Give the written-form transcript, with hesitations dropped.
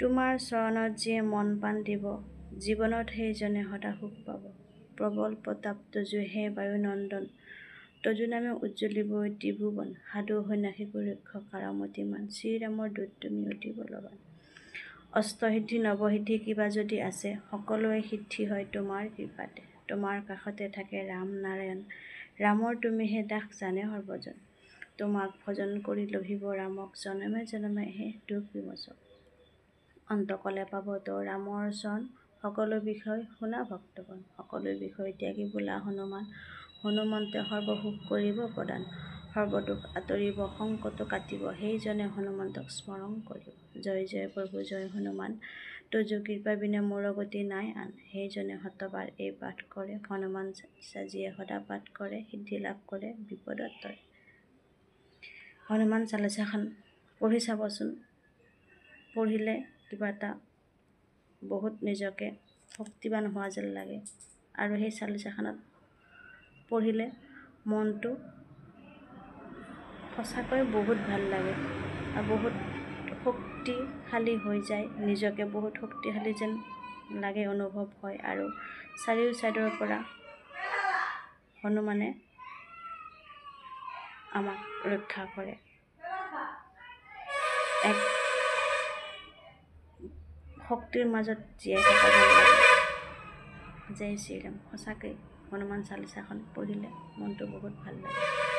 তোমাৰ চৰণত যিয়ে মন প্ৰাণ দিব, জীৱনত সেইজনে সদা সুখ পাব। প্ৰবল প্ৰতাপ তজু হে বায়ু নন্দন, তজু নামে উজ্জ্বলিব ত্ৰিভুৱন। সাধু সন্যাসী ৰক্ষক কাৰামতিমান, শ্ৰীৰামৰ দূত তুমি অতি বলৱান। অষ্টসিদ্ধি নৱসিদ্ধি কিবা যদি আছে, সকলোৱে সিদ্ধি হয় তোমাৰ কৃপাতে। তোমাৰ কাষতে থাকে ৰাম নাৰায়ণ, ৰামৰ তুমিহে দাস জানে সৰ্বজন। তোমাক ভজন কৰি লভিব ৰামক, জনমে জনমে হে দুখ বিমোচক। অন্তকলে পাব তো ৰামৰ চৰণ, সকলো বিষয় শুনা ভক্তগণ। সকলো বিষয় ত্যাগী বোলা হনুমান, হনুমন্তে সৰ্বসুখ কৰিব প্ৰদান। সৰ্বদুখ আঁতৰিব সংকট কাটিব, সেইজনে হনুমন্তক স্মৰণ কৰিব। জয় জয় প্ৰভু জয় হনুমান, তজু কৃপা বিনে মোৰ গতি নাই আন। সেইজনে শতবাৰ এই পাঠ কৰে, হনুমান চালিচা সদা পাঠ কৰে, সিদ্ধি লাভ কৰে বিপদত তৰে। হনুমান চালিচাখন পঢ়ি চাবচোন, পঢ়িলে কিবা এটা বহুত নিজকে শক্তিবান হোৱা যেন লাগে। আৰু সেই চালিচাখনত পঢ়িলে মনটো সঁচাকৈ বহুত ভাল লাগে আৰু বহুত শক্তিশালী হৈ যায়, নিজকে বহুত শক্তিশালী যেন লাগে অনুভৱ হয়। আৰু চাৰিও চাইডৰ পৰা হনুমানে আমাক ৰক্ষা কৰে। এক শক্তিৰ মাজত জীয়াই থকা যেন লাগে। জয় শ্ৰীৰাম। সঁচাকৈ হনুমান চালিচাখন পঢ়িলে মনটো বহুত ভাল লাগে।